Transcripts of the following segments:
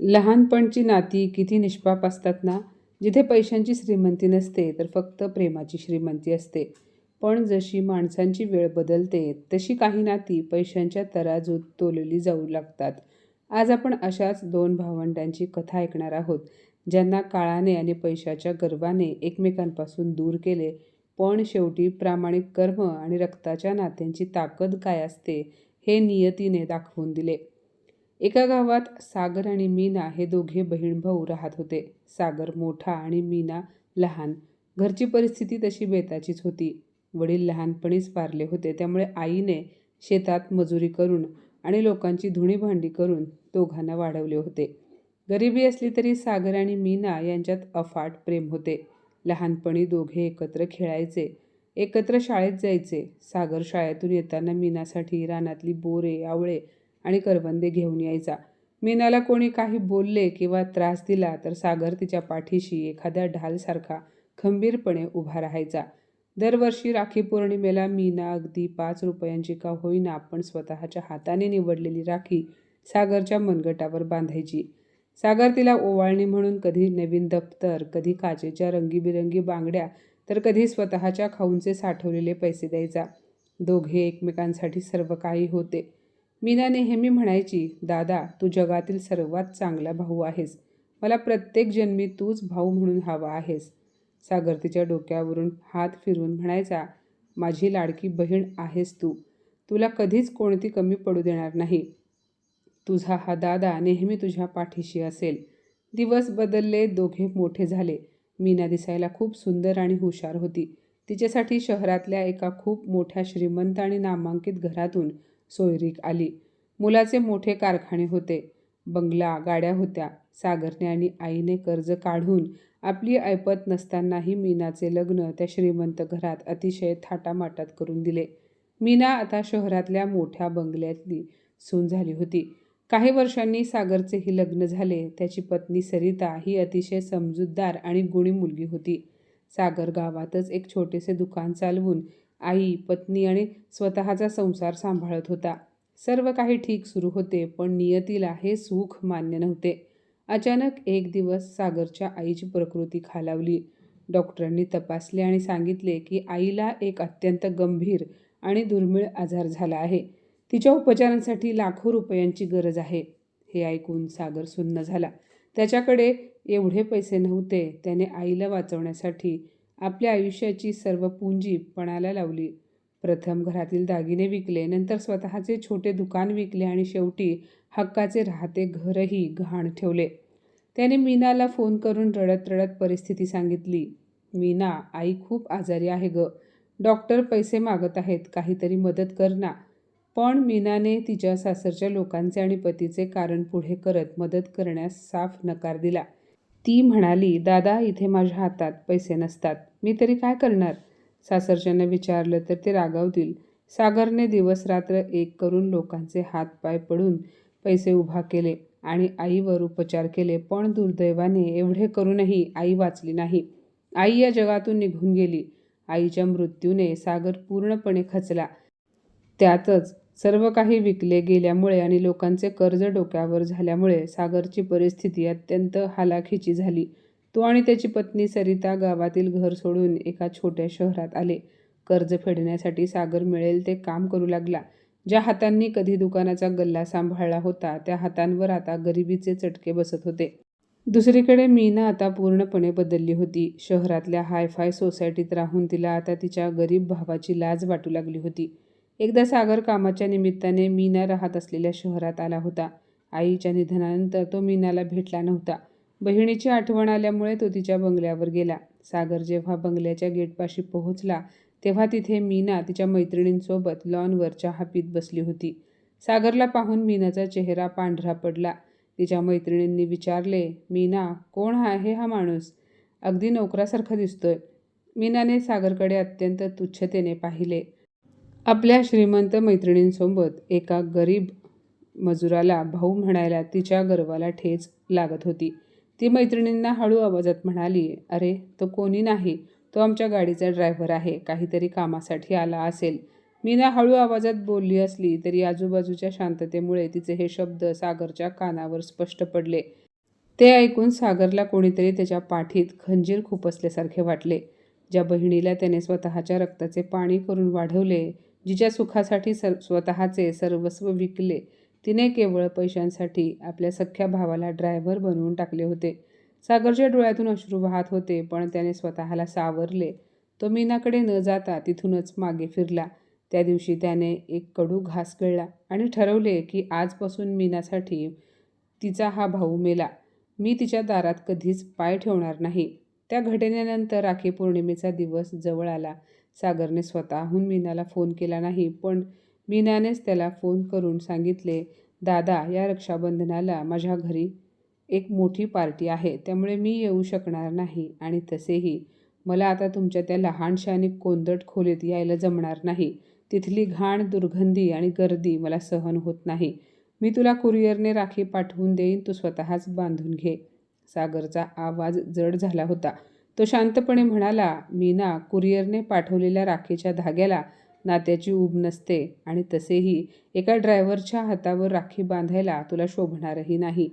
लहानपणची नाती किती निष्पाप असतात ना. जिथे पैशांची श्रीमंती नसते तर फक्त प्रेमाची श्रीमंती असते. पण जशी माणसांची वेळ बदलते तशी काही नाती पैशांच्या तराजूत तोलली जाऊ लागतात. आज आपण अशाच दोन भावंडांची कथा ऐकणार आहोत, ज्यांना काळाने आणि पैशाच्या गर्वाने एकमेकांपासून दूर केले, पण शेवटी प्रामाणिक कर्म आणि रक्ताच्या नात्यांची ताकद काय असते हे नियतीने दाखवून दिले. एका गावात सागर आणि मीना हे दोघे बहीण भाऊ राहत होते. सागर मोठा आणि मीना लहान. घरची परिस्थिती तशी बेताचीच होती. वडील लहानपणीच वारले होते, त्यामुळे आईने शेतात मजुरी करून आणि लोकांची धुणी भांडी करून दोघांना वाढवले होते. गरिबी असली तरी सागर आणि मीना यांच्यात अफाट प्रेम होते. लहानपणी दोघे एकत्र खेळायचे, एकत्र शाळेत जायचे. सागर शाळेतून येताना मीनासाठी रानातली बोरे, आवळे आणि करवंदे घेऊन यायचा. मीनाला कोणी काही बोलले किंवा त्रास दिला तर सागर तिच्या पाठीशी एखाद्या ढालसारखा खंबीरपणे उभा राहायचा. दरवर्षी राखी पौर्णिमेला मीना अगदी 5 रुपयांची का होईना पण स्वतःच्या हाताने निवडलेली राखी सागरच्या मनगटावर बांधायची. सागर तिला ओवाळणी म्हणून कधी नवीन दप्तर, कधी काचेच्या रंगीबिरंगी बांगड्या, तर कधी स्वतःच्या खाऊंचे साठवलेले पैसे द्यायचा. दोघे एकमेकांसाठी सर्व काही होते. मीना नेहमी म्हणायची, दादा तू जगातील सर्वात चांगला भाऊ आहेस. मला प्रत्येक जन्मी तूच भाऊ म्हणून हवा आहेस. सागर तिच्या डोक्यावरून हात फिरवून म्हणायचा, माझी लाडकी बहीण आहेस तू. तुला कधीच कोणती कमी पडू देणार नाही. तुझा हा दादा नेहमी तुझ्या पाठीशी असेल. दिवस बदलले, दोघे मोठे झाले. मीना दिसायला खूप सुंदर आणि हुशार होती. तिच्यासाठी शहरातल्या एका खूप मोठ्या श्रीमंत आणि नामांकित घरातून सोयरीक आली. मुलाचे मोठे कारखाने होते, बंगला, गाड्या होत्या. सागरने आणि आईने कर्ज काढून आपली ऐपत नसतानाही मीनाचे लग्न त्या श्रीमंत घरात अतिशय थाटामाटात करून दिले. मीना आता शहरातल्या मोठ्या बंगल्यातली सून झाली होती. काही वर्षांनी सागरचेही लग्न झाले. त्याची पत्नी सरिता ही अतिशय समजूतदार आणि गुणी मुलगी होती. सागर गावातच एक छोटेसे दुकान चालवून आई, पत्नी आणि स्वतःचा संसार सांभाळत होता. सर्व काही ठीक सुरू होते, पण नियतीला हे सुख मान्य नव्हते. अचानक एक दिवस सागरच्या आईची प्रकृती खालावली. डॉक्टरांनी तपासले आणि सांगितले की आईला एक अत्यंत गंभीर आणि दुर्मिळ आजार झाला आहे. तिच्या उपचारांसाठी लाखो रुपयांची गरज आहे. हे ऐकून सागर सुन्न झाला. त्याच्याकडे एवढे पैसे नव्हते. त्याने आईला वाचवण्यासाठी आपल्या आयुष्याची सर्व पुंजी पणाला लावली. प्रथम घरातील दागिने विकले, नंतर स्वतःचे छोटे दुकान विकले आणि शेवटी हक्काचे राहते घरही गहाण ठेवले. त्याने मीनाला फोन करून रडत रडत परिस्थिती सांगितली. मीना, आई खूप आजारी आहे ग. डॉक्टर पैसे मागत आहेत, काहीतरी मदत कर ना. पण मीनाने तिच्या सासरच्या लोकांचे आणि पतीचे कारण पुढे करत मदत करण्यास साफ नकार दिला. ती म्हणाली, दादा इथे माझ्या हातात पैसे नसतात, मी तरी काय करणार. सासरच्यांना विचारलं तर ते रागावतील. सागरने दिवस रात्र एक करून लोकांचे हात पाय पडून पैसे उभा केले आणि आईवर उपचार केले, पण दुर्दैवाने एवढे करूनही आई वाचली नाही. आई या जगातून निघून गेली. आईच्या मृत्यूने सागर पूर्णपणे खचला. त्यातच सर्व काही विकले गेल्यामुळे आणि लोकांचे कर्ज डोक्यावर झाल्यामुळे सागरची परिस्थिती अत्यंत हलाखीची झाली. तो आणि त्याची पत्नी सरिता गावातील घर सोडून एका छोट्या शहरात आले. कर्ज फेडण्यासाठी सागर मिळेल ते काम करू लागला. ज्या हातांनी कधी दुकानाचा गल्ला सांभाळला होता, त्या हातांवर आता गरिबीचे चटके बसत होते. दुसरीकडे मीना आता पूर्णपणे बदलली होती. शहरातल्या हायफाय सोसायटीत राहून तिला आता तिच्या गरीब भावाची लाज वाटू लागली होती. एकदा सागर कामाच्या निमित्ताने मीना राहत असलेल्या शहरात आला होता. आईच्या निधनानंतर तो मीनाला भेटला नव्हता. बहिणीची आठवण आल्यामुळे तो तिच्या बंगल्यावर गेला. सागर जेव्हा बंगल्याच्या गेटपाशी पोहोचला तेव्हा तिथे मीना तिच्या मैत्रिणींसोबत लॉनवर चहा पीत बसली होती. सागरला पाहून मीनाचा चेहरा पांढरा पडला. तिच्या मैत्रिणींनी विचारले, मीना, कोण आहे हा माणूस? अगदी नोकरासारखा दिसतोय. मीनाने सागरकडे अत्यंत तुच्छतेने पाहिले. आपल्या श्रीमंत मैत्रिणींसोबत एका गरीब मजुराला भाऊ म्हणायला तिच्या गर्वाला ठेच लागत होती. ती मैत्रिणींना हळू आवाजात म्हणाली, अरे तो कोणी नाही, तो आमच्या गाडीचा ड्रायव्हर आहे, काहीतरी कामासाठी आला असेल. मीना हळू आवाजात बोलली असली तरी आजूबाजूच्या शांततेमुळे तिचे हे शब्द सागरच्या कानावर स्पष्ट पडले. ते ऐकून सागरला कोणीतरी त्याच्या पाठीत खंजीर खुपसल्यासारखे वाटले. ज्या बहिणीला त्याने स्वतःच्या रक्ताचे पाणी करून वाढवले, जिच्या सुखासाठी स्वतःचे सर्वस्व विकले, तिने केवळ पैशांसाठी आपल्या सख्ख्या भावाला ड्रायव्हर बनवून टाकले होते. सागरच्या डोळ्यातून अश्रू वाहत होते, पण त्याने स्वतःला सावरले. तो मीनाकडे न जाता तिथूनच मागे फिरला. त्या दिवशी त्याने एक कडू घास गिळला आणि ठरवले की आजपासून मीनासाठी तिचा हा भाऊ मेला. मी तिच्या दारात कधीच पाय ठेवणार नाही. त्या घटनेनंतर राखी पौर्णिमेचा दिवस जवळ आला. सागरने स्वतःहून मीनाला फोन केला नाही, पण मीनानेच त्याला फोन करून सांगितले, दादा, या रक्षाबंधनाला माझ्या घरी एक मोठी पार्टी आहे, त्यामुळे मी येऊ शकणार नाही. आणि तसेही मला आता तुमच्या त्या लहानशा आणि कोंदट खोलीत यायला जमणार नाही. तिथली घाण, दुर्गंधी आणि गर्दी मला सहन होत नाही. मी तुला कुरिअरने राखी पाठवून देईन, तू स्वतःच बांधून घे. सागरचा आवाज जड झाला होता. तो शांतपणे म्हणाला, मीना, कुरिअरने पाठवलेल्या राखीच्या धाग्याला नात्याची ऊब नसते आणि तसेही एका ड्रायव्हरच्या हातावर राखी बांधायला तुला शोभणारही नाही.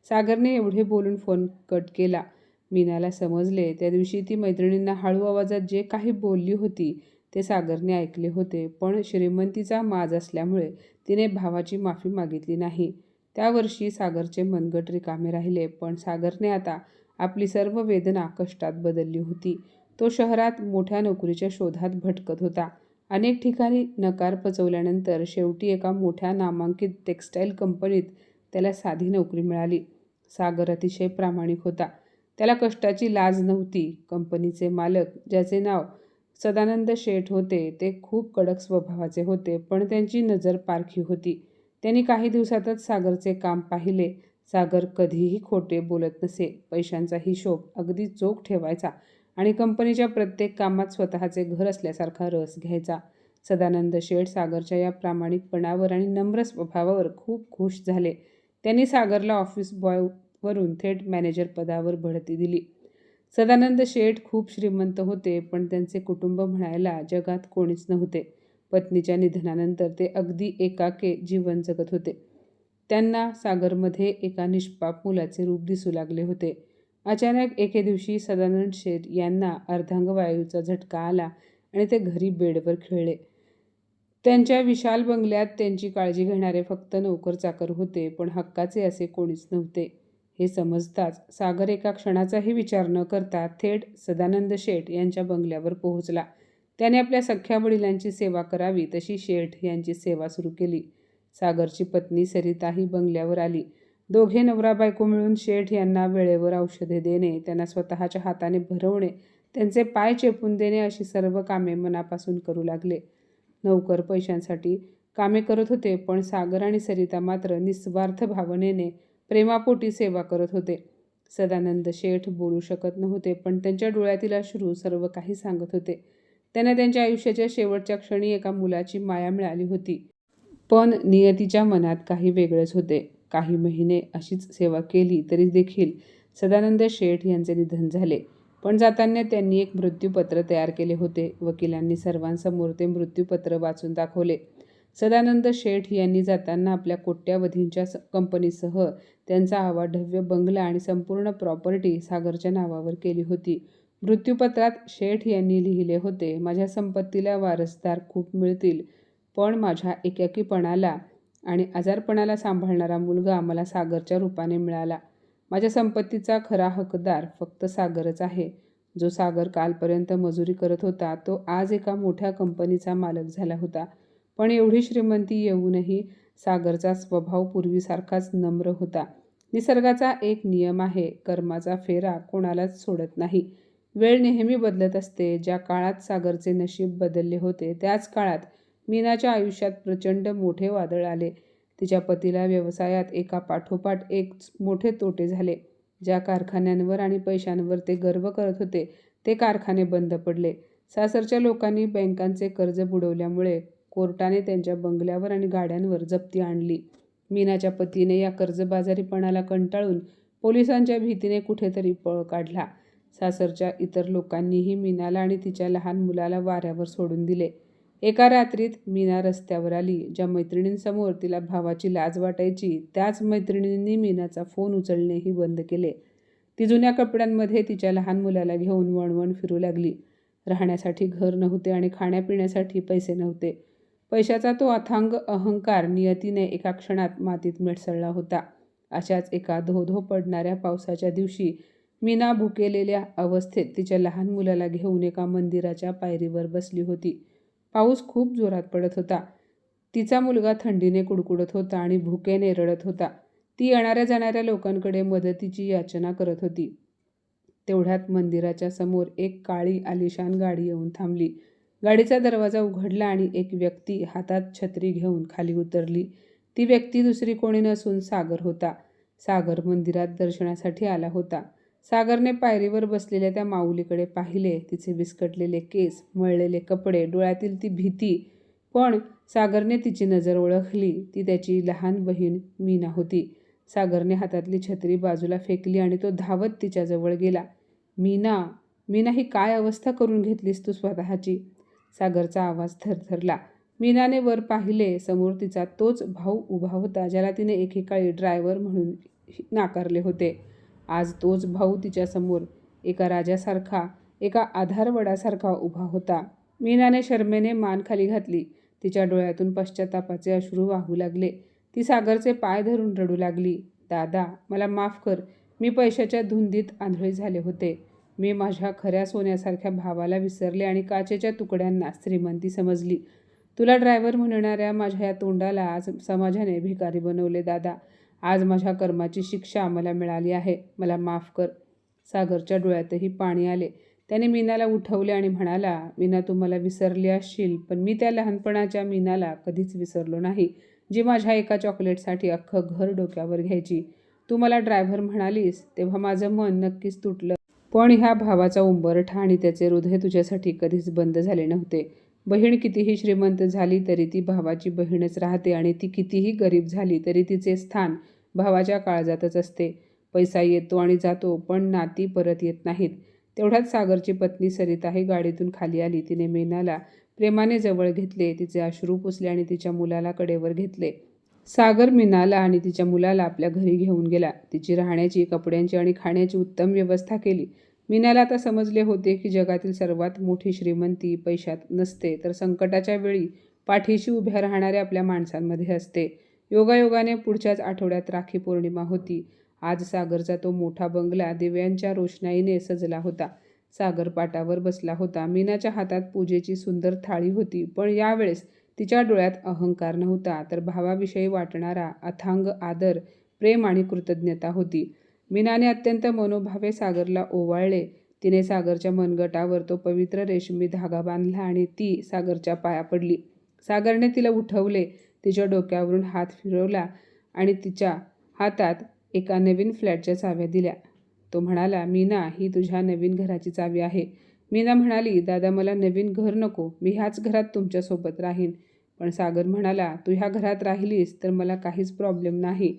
सागरने एवढे बोलून फोन कट केला. मीनाला समजले, त्या दिवशी ती मैत्रिणींना हळू आवाजात जे काही बोलली होती ते सागरने ऐकले होते, पण श्रीमंतीचा माज असल्यामुळे तिने भावाची माफी मागितली नाही. त्या वर्षी सागरचे मनगट रिकामे राहिले, पण सागरने आता आपली सर्व वेदना कष्टात बदलली होती. तो शहरात मोठ्या नोकरीच्या शोधात भटकत होता. अनेक ठिकाणी नकार पचवल्यानंतर शेवटी एका मोठ्या नामांकित टेक्स्टाईल कंपनीत त्याला साधी नोकरी मिळाली. सागर अतिशय प्रामाणिक होता. त्याला कष्टाची लाज नव्हती. कंपनीचे मालक, ज्याचे नाव सदानंद शेठ होते, ते खूप कडक स्वभावाचे होते, पण त्यांची नजर पारखी होती. त्यांनी काही दिवसातच सागरचे काम पाहिले. सागर कधीही खोटे बोलत नसे. पैशांचा हिशोब अगदी चोख ठेवायचा आणि कंपनीच्या प्रत्येक कामात स्वतःचे घर असल्यासारखा रस घ्यायचा. सदानंद शेठ सागरच्या या प्रामाणिकपणावर आणि नम्र स्वभावावर खूप खुश झाले. त्यांनी सागरला ऑफिस बॉयवरून थेट मॅनेजर पदावर बढती दिली. सदानंद शेठ खूप श्रीमंत होते, पण त्यांचे कुटुंब म्हणायला जगात कोणीच नव्हते. पत्नीच्या निधनानंतर ते अगदी एकाके जीवन जगत होते. त्यांना सागरमध्ये एका निष्पाप मुलाचे रूप दिसू लागले होते. अचानक एके दिवशी सदानंद शेठ यांना अर्धांगवायूचा झटका आला आणि ते घरी बेडवर खिळले. त्यांच्या विशाल बंगल्यात त्यांची काळजी घेणारे फक्त नोकर चाकर होते, पण हक्काचे असे कोणीच नव्हते. हे समजताच सागर एका क्षणाचाही विचार न करता थेट सदानंद शेठ यांच्या बंगल्यावर पोहोचला. त्याने आपल्या सख्ख्या वडिलांची सेवा करावी तशी शेठ यांची सेवा सुरू केली. सागरची पत्नी सरिताही बंगल्यावर आली. दोघे नवरा बायको मिळून शेठ यांना वेळेवर औषधे देणे, त्यांना स्वतःच्या हाताने भरवणे, त्यांचे पाय चेपून देणे अशी सर्व कामे मनापासून करू लागले. नौकर पैशांसाठी कामे करत होते, पण सागर आणि सरिता मात्र निस्वार्थ भावनेने प्रेमापोटी सेवा करत होते. सदानंद शेठ बोलू शकत नव्हते, पण त्यांच्या डोळ्यातील अश्रू सर्व काही सांगत होते. त्यांना त्यांच्या आयुष्याच्या शेवटच्या क्षणी एका मुलाची माया मिळाली होती, पण नियतीच्या मनात काही वेगळेच होते. काही महिने अशीच सेवा केली तरी देखील सदानंद शेठ यांचे निधन झाले. पण जाताना त्यांनी एक मृत्यूपत्र तयार केले होते. वकिलांनी सर्वांसमोर ते मृत्यूपत्र वाचून दाखवले. सदानंद शेठ यांनी जाताना आपल्या कोट्यावधींच्या कंपनीसह त्यांचा अवाढव्य बंगला आणि संपूर्ण प्रॉपर्टी सागरच्या नावावर केली होती. मृत्यूपत्रात शेठ यांनी लिहिले होते, माझ्या संपत्तीला वारसदार खूप मिळतील, पण माझ्या एकाकीपणाला आणि आजारपणाला सांभाळणारा मुलगा मला सागरच्या रूपाने मिळाला. माझ्या संपत्तीचा खरा हकदार फक्त सागरच आहे. जो सागर कालपर्यंत मजुरी करत होता, तो आज एका मोठ्या कंपनीचा मालक झाला होता. पण एवढी श्रीमंती येऊनही सागरचा स्वभाव पूर्वीसारखाच नम्र होता. निसर्गाचा एक नियम आहे, कर्माचा फेरा कोणालाच सोडत नाही. वेळ नेहमी बदलत असते. ज्या काळात सागरचे नशीब बदलले होते, त्याच काळात मीनाच्या आयुष्यात प्रचंड मोठे वादळ आले. तिच्या पतीला व्यवसायात एका पाठोपाठ एक मोठे तोटे झाले. ज्या कारखान्यांवर आणि पैशांवर ते गर्व करत होते, ते कारखाने बंद पडले. सासरच्या लोकांनी बँकांचे कर्ज बुडवल्यामुळे कोर्टाने त्यांच्या बंगल्यावर आणि गाड्यांवर जप्ती आणली. मीनाच्या पतीने या कर्जबाजारीपणाला कंटाळून पोलिसांच्या भीतीने कुठेतरी पळ काढला. सासरच्या इतर लोकांनीही मीनाला आणि तिच्या लहान मुलाला वाऱ्यावर सोडून दिले. एका रात्रीत मीना रस्त्यावर आली. ज्या मैत्रिणींसमोर तिला भावाची लाज वाटायची त्याच मैत्रिणींनी मीनाचा फोन उचलणेही बंद केले. ती जुन्या कपड्यांमध्ये तिच्या लहान मुलाला घेऊन वणवण फिरू लागली. राहण्यासाठी घर नव्हते आणि खाण्यापिण्यासाठी पैसे नव्हते. पैशाचा तो अथांग अहंकार नियतीने एका क्षणात मातीत मिसळला होता. अशाच एका धो-धो पडणाऱ्या पावसाच्या दिवशी मीना भुकेलेल्या अवस्थेत तिच्या लहान मुलाला घेऊन एका मंदिराच्या पायरीवर बसली होती. पाऊस खूप जोरात पडत होता. तिचा मुलगा थंडीने कुडकुडत होता आणि भुकेने रडत होता. ती येणाऱ्या जाणाऱ्या लोकांकडे मदतीची याचना करत होती. तेवढ्यात मंदिराच्या समोर एक काळी आलिशान गाडी येऊन थांबली. गाडीचा दरवाजा उघडला आणि एक व्यक्ती हातात छत्री घेऊन खाली उतरली. ती व्यक्ती दुसरी कोणी नसून सागर होता. सागर मंदिरात दर्शनासाठी आला होता. सागरने पायरीवर बसलेल्या त्या माऊलीकडे पाहिले. तिचे विस्कटलेले केस, मळलेले कपडे, डोळ्यातील ती भीती. पण सागरने तिची नजर ओळखली. ती त्याची लहान बहीण मीना होती. सागरने हातातली छत्री बाजूला फेकली आणि तो धावत तिच्याजवळ गेला. मीना, मीना, ही काय अवस्था करून घेतलीस तू स्वतःची? सागरचा आवाज थरथरला. मीनाने वर पाहिले. समोर तिचा तोच भाऊ उभा होता ज्याला तिने एकेकाळी ड्रायव्हर म्हणून नाकारले होते. आज तोच भाऊ तिच्यासमोर एका राजासारखा, एका आधारवडासारखा उभा होता. मीनाने शरमेने मान खाली घातली. तिच्या डोळ्यातून पश्चातापाचे अश्रू वाहू लागले. ती सागरचे पाय धरून रडू लागली. दादा, मला माफ कर. मी पैशाच्या धुंदीत आंधळी झाले होते. मी माझ्या खऱ्या सोन्यासारख्या भावाला विसरले आणि काचेच्या तुकड्यांना श्रीमंती समजली. तुला ड्रायव्हर म्हणणाऱ्या माझ्या या तोंडाला आज समाजाने भिकारी बनवले दादा. आज माझ्या कर्माची शिक्षा मला मिळाली आहे. मला माफ कर. सागरच्या डोळ्यातही पाणी आले. त्याने मीनाला उठवले आणि म्हणाला, मीना, तू मला विसरली असशील, पण मी त्या लहानपणाच्या मीनाला कधीच विसरलो नाही, जी माझ्या एका चॉकलेटसाठी अख्खं घर डोक्यावर घ्यायची. तू मला ड्रायव्हर म्हणालीस तेव्हा माझं मन नक्कीच तुटलं. पण ह्या भावाचा उंबरठा आणि त्याचे हृदय तुझ्यासाठी कधीच बंद झाले नव्हते. बहीण कितीही श्रीमंत झाली तरी ती भावाची बहीणच राहते आणि ती कितीही गरीब झाली तरी तिचे स्थान भावाच्या काळजातच असते. पैसा येतो आणि जातो, पण नाती परत येत नाहीत. तेवढ्यात सागरची पत्नी सरिताही गाडीतून खाली आली. तिने मीनाला प्रेमाने जवळ घेतले, तिचे अश्रू पुसले आणि तिच्या मुलाला कडेवर घेतले. सागर मीनाला आणि तिच्या मुलाला आपल्या घरी घेऊन गेला. तिची राहण्याची, कपड्यांची आणि खाण्याची उत्तम व्यवस्था केली. मीनाला आता समजले होते की जगातील सर्वात मोठी श्रीमंती पैशात नसते, तर संकटाच्या वेळी पाठीशी उभ्या राहणाऱ्या आपल्या माणसांमध्ये असते. योगायोगाने पुढच्याच आठवड्यात राखी पौर्णिमा होती. आज सागरचा तो मोठा बंगला दिव्यांच्या रोषणाईने सजला होता. सागर पाटावर बसला होता. मीनाच्या हातात पूजेची सुंदर थाळी होती, पण यावेळेस तिच्या डोळ्यात अहंकार नव्हता, तर भावाविषयी वाटणारा अथांग आदर, प्रेम आणि कृतज्ञता होती. मीनाने अत्यंत मनोभावे सागरला ओवाळले. तिने सागरच्या मनगटावर तो पवित्र रेशमी धागा बांधला आणि ती सागरच्या पाया पडली. सागरने तिला उठवले, तिच्या डोक्यावरून हात फिरवला आणि तिच्या हातात एका नवीन फ्लॅटच्या चाव्या दिल्या. तो म्हणाला, मीना, ही तुझ्या नवीन घराची चावी आहे. मीना म्हणाली, दादा, मला नवीन घर नको. मी ह्याच घरात तुमच्यासोबत राहीन. पण सागर म्हणाला, तू ह्या घरात राहिलीस तर मला काहीच प्रॉब्लेम नाही.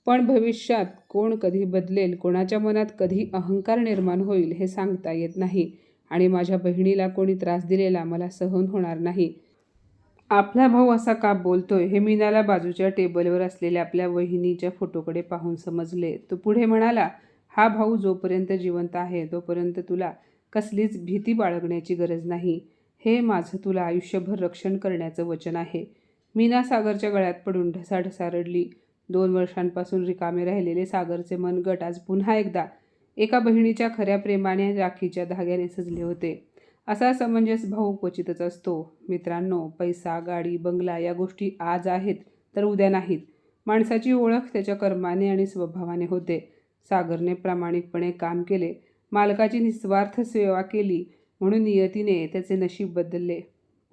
पण भविष्यात कोण कधी बदलेल, कोणाच्या मनात कधी अहंकार निर्माण होईल हे सांगता येत नाही. आणि माझ्या बहिणीला कोणी त्रास दिलेला मला सहन होणार नाही. आपला भाऊ असा का बोलतोय हे मीनाला बाजूच्या टेबलवर असलेल्या आपल्या वहिनीच्या फोटोकडे पाहून समजले. तो पुढे म्हणाला, हा भाऊ जोपर्यंत जिवंत आहे तोपर्यंत तुला कसलीच भीती बाळगण्याची गरज नाही. हे माझं तुला आयुष्यभर रक्षण करण्याचं वचन आहे. मीना सागरच्या गळ्यात पडून ढसाढसा रडली. 2 वर्षांपासून रिकामे राहिलेले सागरचे मनगट आज पुन्हा एकदा एका बहिणीच्या खऱ्या प्रेमाने राखीच्या धाग्याने सजले होते. असा समंजस भाऊ क्वचितच असतो. मित्रांनो, पैसा, गाडी, बंगला या गोष्टी आज आहेत तर उद्या नाहीत. माणसाची ओळख त्याच्या कर्माने आणि स्वभावाने होते. सागरने प्रामाणिकपणे काम केले, मालकाची निस्वार्थ सेवा केली, म्हणून नियतीने त्याचे नशीब बदलले.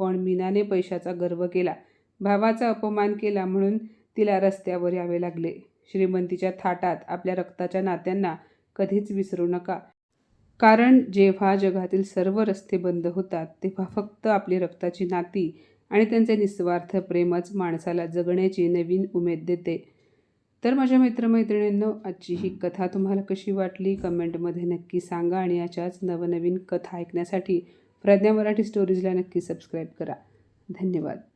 पण मीनाने पैशाचा गर्व केला, भावाचा अपमान केला, म्हणून तिला रस्त्यावर यावे लागले. श्रीमंतीच्या थाटात आपल्या रक्ताच्या नात्यांना कधीच विसरू नका. कारण जेव्हा जगातील सर्व रस्ते बंद होतात तेव्हा फक्त आपली रक्ताची नाती आणि त्यांचे निस्वार्थ प्रेमच माणसाला जगण्याची नवीन उमेद देते. तर माझ्या मित्रमैत्रिणींनो, आजची ही कथा तुम्हाला कशी वाटली कमेंटमध्ये नक्की सांगा आणि अशाच नवनवीन कथा ऐकण्यासाठी प्रज्ञा मराठी स्टोरीजला नक्की सबस्क्राईब करा. धन्यवाद.